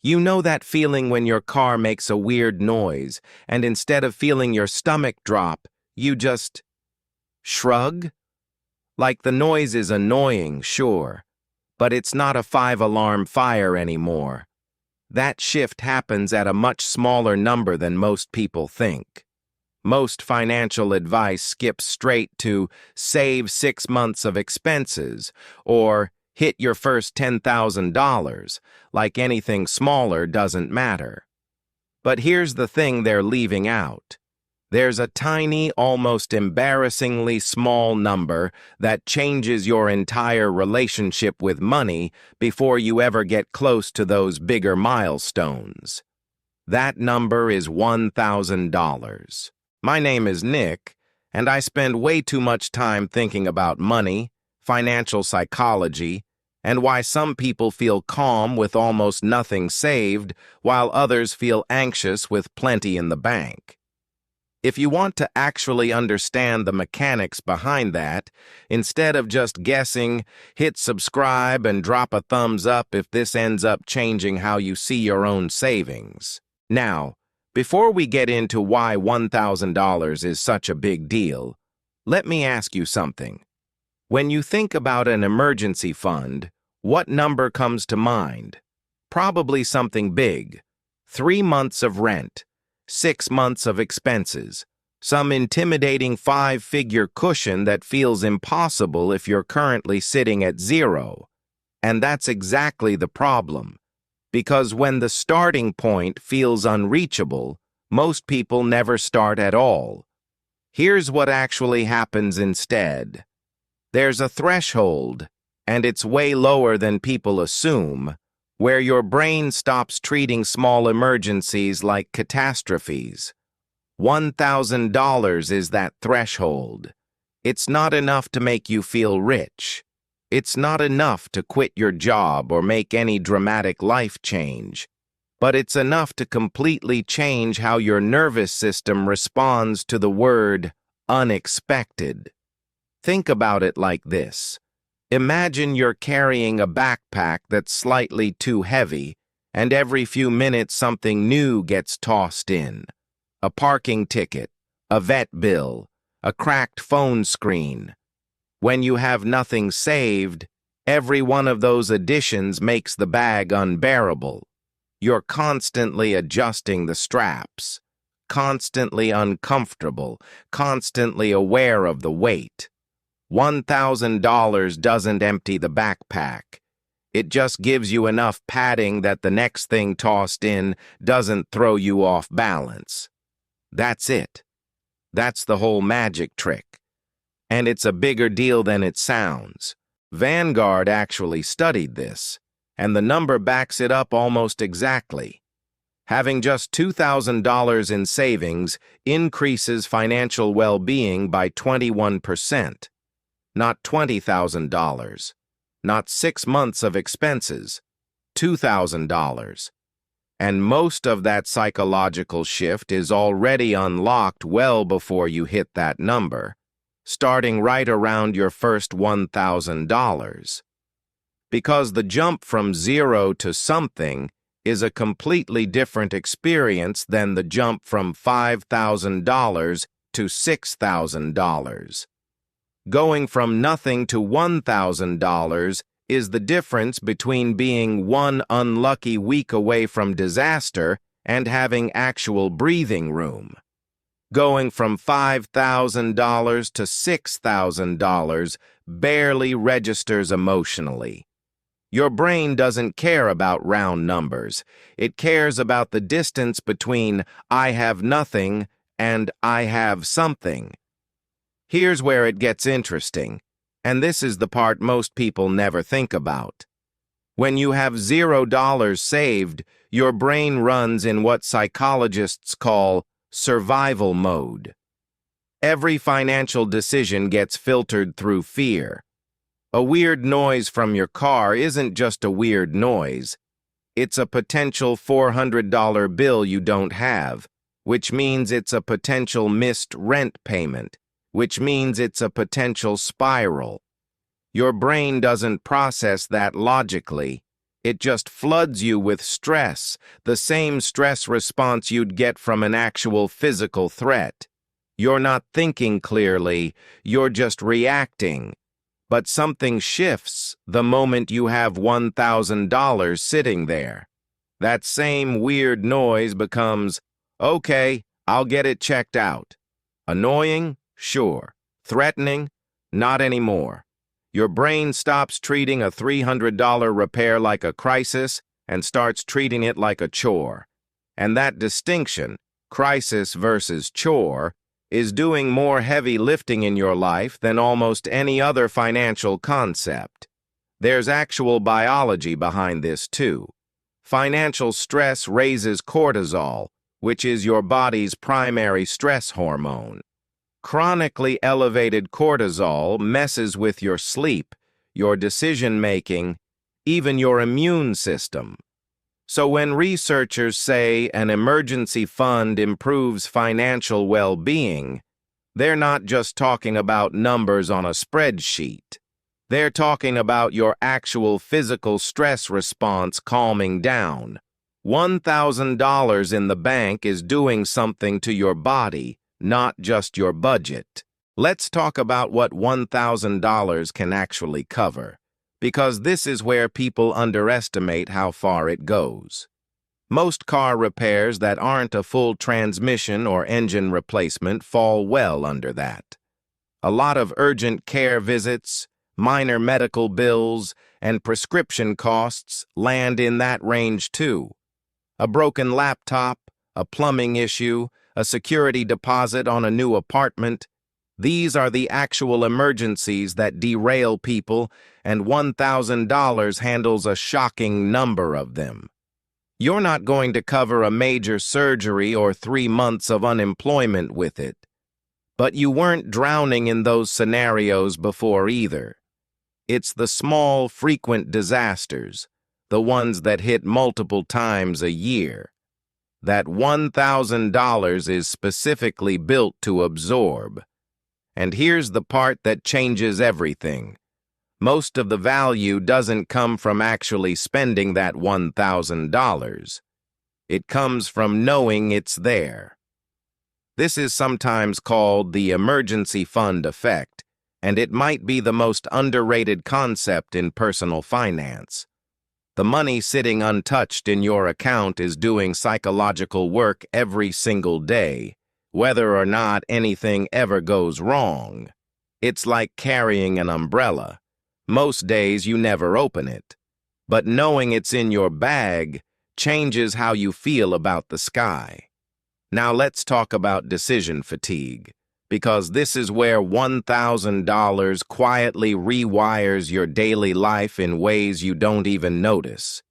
You know that feeling when your car makes a weird noise, and instead of feeling your stomach drop, you just shrug? Like the noise is annoying, sure, but it's not a 5-alarm fire anymore. That shift happens at a much smaller number than most people think. Most financial advice skips straight to save 6 months of expenses or hit your first $10,000, like anything smaller doesn't matter. But here's the thing they're leaving out. There's a tiny, almost embarrassingly small number that changes your entire relationship with money before you ever get close to those bigger milestones. That number is $1,000. My name is Nick, and I spend way too much time thinking about money, financial psychology, and why some people feel calm with almost nothing saved, while others feel anxious with plenty in the bank. If you want to actually understand the mechanics behind that, instead of just guessing, hit subscribe and drop a thumbs up if this ends up changing how you see your own savings. Now, before we get into why $1,000 is such a big deal, let me ask you something. When you think about an emergency fund, what number comes to mind? Probably something big. 3 months of rent, 6 months of expenses, some intimidating 5-figure cushion that feels impossible if you're currently sitting at zero. And that's exactly the problem. Because when the starting point feels unreachable, most people never start at all. Here's what actually happens instead. There's a threshold, and it's way lower than people assume, where your brain stops treating small emergencies like catastrophes. $1,000 is that threshold. It's not enough to make you feel rich. It's not enough to quit your job or make any dramatic life change, but it's enough to completely change how your nervous system responds to the word unexpected. Think about it like this. Imagine you're carrying a backpack that's slightly too heavy, and every few minutes something new gets tossed in. A parking ticket, a vet bill, a cracked phone screen. When you have nothing saved, every one of those additions makes the bag unbearable. You're constantly adjusting the straps, constantly uncomfortable, constantly aware of the weight. $1,000 doesn't empty the backpack. It just gives you enough padding that the next thing tossed in doesn't throw you off balance. That's it. That's the whole magic trick. And it's a bigger deal than it sounds. Vanguard actually studied this, and the number backs it up almost exactly. Having just $2,000 in savings increases financial well-being by 21%. Not $20,000. Not 6 months of expenses. $2,000. And most of that psychological shift is already unlocked well before you hit that number, starting right around your first $1,000. Because the jump from zero to something is a completely different experience than the jump from $5,000 to $6,000. Going from nothing to $1,000 is the difference between being one unlucky week away from disaster and having actual breathing room. Going from $5,000 to $6,000 barely registers emotionally. Your brain doesn't care about round numbers. It cares about the distance between I have nothing and I have something. Here's where it gets interesting, and this is the part most people never think about. When you have $0 saved, your brain runs in what psychologists call survival mode. Every financial decision gets filtered through fear. A weird noise from your car isn't just a weird noise. It's a potential $400 bill you don't have, which means it's a potential missed rent payment, which means it's a potential spiral. Your brain doesn't process that logically. It just floods you with stress, the same stress response you'd get from an actual physical threat. You're not thinking clearly, you're just reacting. But something shifts the moment you have $1,000 sitting there. That same weird noise becomes, okay, I'll get it checked out. Annoying? Sure. Threatening? Not anymore. Your brain stops treating a $300 repair like a crisis and starts treating it like a chore. And that distinction, crisis versus chore, is doing more heavy lifting in your life than almost any other financial concept. There's actual biology behind this too. Financial stress raises cortisol, which is your body's primary stress hormone. Chronically elevated cortisol messes with your sleep, your decision-making, even your immune system. So when researchers say an emergency fund improves financial well-being, they're not just talking about numbers on a spreadsheet. They're talking about your actual physical stress response calming down. $1,000 in the bank is doing something to your body, not just your budget. Let's talk about what $1,000 can actually cover, because this is where people underestimate how far it goes. Most car repairs that aren't a full transmission or engine replacement fall well under that. A lot of urgent care visits, minor medical bills, and prescription costs land in that range too. A broken laptop, a plumbing issue, a security deposit on a new apartment. These are the actual emergencies that derail people, and $1,000 handles a shocking number of them. You're not going to cover a major surgery or 3 months of unemployment with it. But you weren't drowning in those scenarios before either. It's the small, frequent disasters, the ones that hit multiple times a year, that $1,000 is specifically built to absorb. And here's the part that changes everything. Most of the value doesn't come from actually spending that $1,000. It comes from knowing it's there. This is sometimes called the emergency fund effect, and it might be the most underrated concept in personal finance. The money sitting untouched in your account is doing psychological work every single day, whether or not anything ever goes wrong. It's like carrying an umbrella. Most days you never open it. But knowing it's in your bag changes how you feel about the sky. Now let's talk about decision fatigue, because this is where $1,000 quietly rewires your daily life in ways you don't even notice.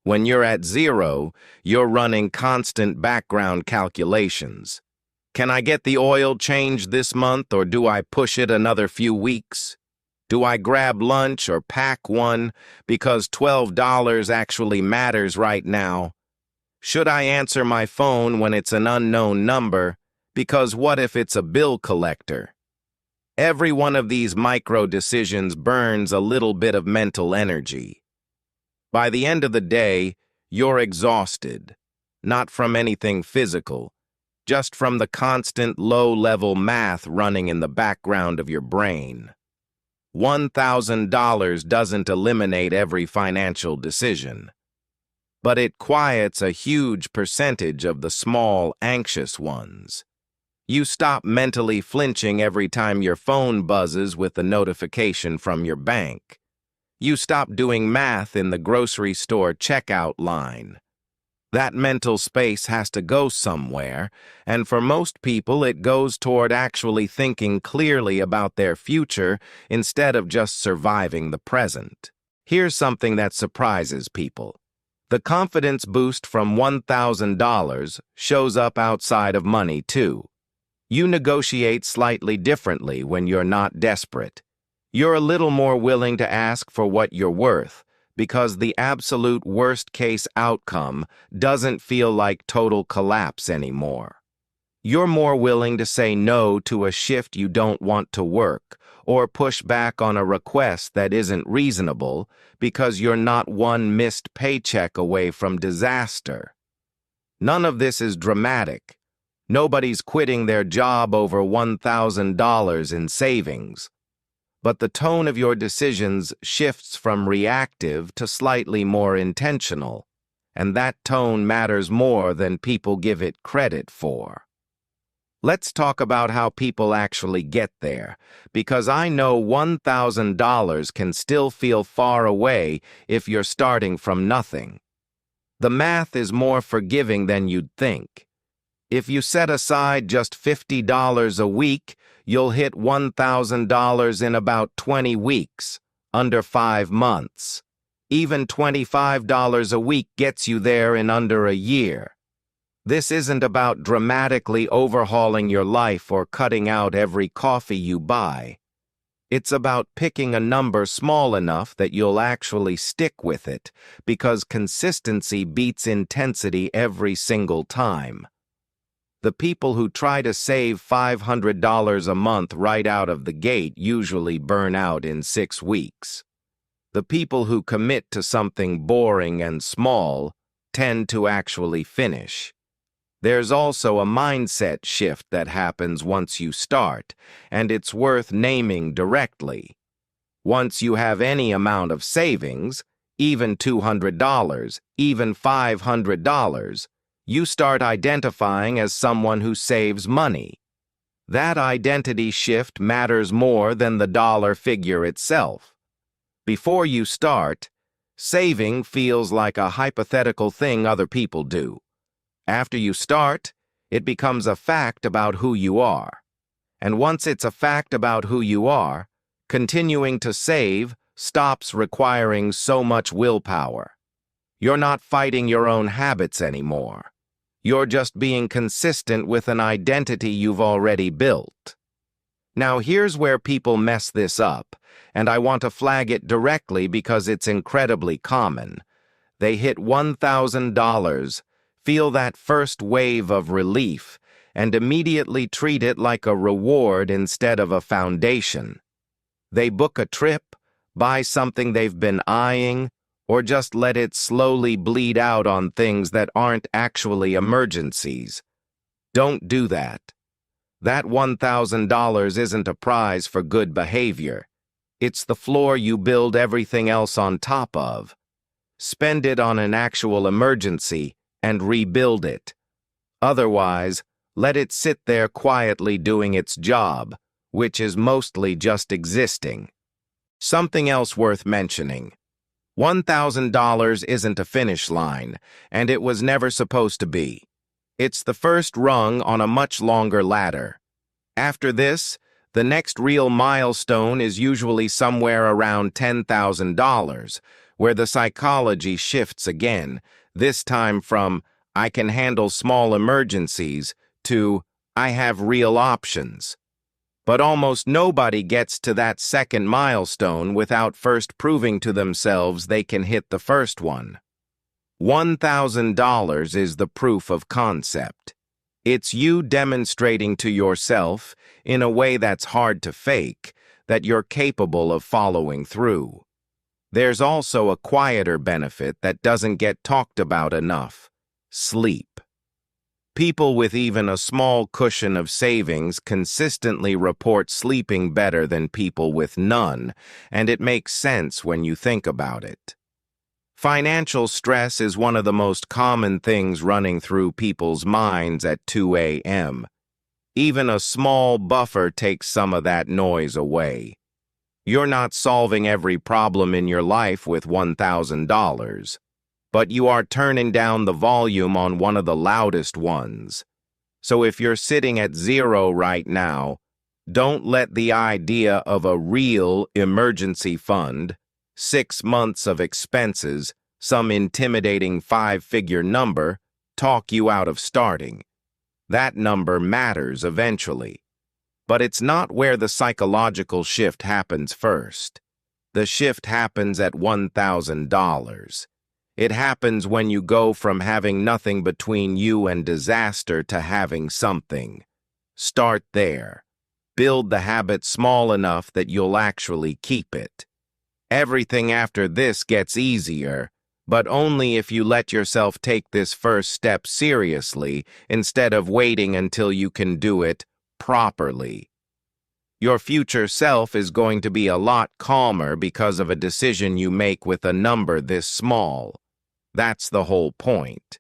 When you're at zero, you're running constant background calculations. Can I get the oil changed this month, or do I push it another few weeks? Do I grab lunch or pack one because $12 actually matters right now? Should I answer my phone when it's an unknown number? Because what if it's a bill collector? Every one of these micro decisions burns a little bit of mental energy. By the end of the day, you're exhausted, not from anything physical, just from the constant low-level math running in the background of your brain. $1,000 doesn't eliminate every financial decision, but it quiets a huge percentage of the small, anxious ones. You stop mentally flinching every time your phone buzzes with a notification from your bank. You stop doing math in the grocery store checkout line. That mental space has to go somewhere, and for most people it goes toward actually thinking clearly about their future instead of just surviving the present. Here's something that surprises people. The confidence boost from $1,000 shows up outside of money too. You negotiate slightly differently when you're not desperate. You're a little more willing to ask for what you're worth, because the absolute worst-case outcome doesn't feel like total collapse anymore. You're more willing to say no to a shift you don't want to work or push back on a request that isn't reasonable because you're not one missed paycheck away from disaster. None of this is dramatic. Nobody's quitting their job over $1,000 in savings. But the tone of your decisions shifts from reactive to slightly more intentional, and that tone matters more than people give it credit for. Let's talk about how people actually get there, because I know $1,000 can still feel far away if you're starting from nothing. The math is more forgiving than you'd think. If you set aside just $50 a week, you'll hit $1,000 in about 20 weeks, under 5 months. Even $25 a week gets you there in under a year. This isn't about dramatically overhauling your life or cutting out every coffee you buy. It's about picking a number small enough that you'll actually stick with it, because consistency beats intensity every single time. The people who try to save $500 a month right out of the gate usually burn out in 6 weeks. The people who commit to something boring and small tend to actually finish. There's also a mindset shift that happens once you start, and it's worth naming directly. Once you have any amount of savings, even $200, even $500, you start identifying as someone who saves money. That identity shift matters more than the dollar figure itself. Before you start, saving feels like a hypothetical thing other people do. After you start, it becomes a fact about who you are. And once it's a fact about who you are, continuing to save stops requiring so much willpower. You're not fighting your own habits anymore. You're just being consistent with an identity you've already built. Now here's where people mess this up, and I want to flag it directly because it's incredibly common. They hit $1,000, feel that first wave of relief, and immediately treat it like a reward instead of a foundation. They book a trip, buy something they've been eyeing, or just let it slowly bleed out on things that aren't actually emergencies. Don't do that. That $1,000 isn't a prize for good behavior. It's the floor you build everything else on top of. Spend it on an actual emergency and rebuild it. Otherwise, let it sit there quietly doing its job, which is mostly just existing. Something else worth mentioning. $1,000 isn't a finish line, and it was never supposed to be. It's the first rung on a much longer ladder. After this, the next real milestone is usually somewhere around $10,000, where the psychology shifts again, this time from "I can handle small emergencies" to "I have real options." But almost nobody gets to that second milestone without first proving to themselves they can hit the first one. $1,000 is the proof of concept. It's you demonstrating to yourself, in a way that's hard to fake, that you're capable of following through. There's also a quieter benefit that doesn't get talked about enough: sleep. People with even a small cushion of savings consistently report sleeping better than people with none, and it makes sense when you think about it. Financial stress is one of the most common things running through people's minds at 2 a.m. Even a small buffer takes some of that noise away. You're not solving every problem in your life with $1,000. But you are turning down the volume on one of the loudest ones. So if you're sitting at 0 right now, don't let the idea of a real emergency fund, 6 months of expenses, some intimidating 5-figure number, talk you out of starting. That number matters eventually. But it's not where the psychological shift happens first. The shift happens at $1,000. It happens when you go from having nothing between you and disaster to having something. Start there. Build the habit small enough that you'll actually keep it. Everything after this gets easier, but only if you let yourself take this first step seriously instead of waiting until you can do it properly. Your future self is going to be a lot calmer because of a decision you make with a number this small. That's the whole point.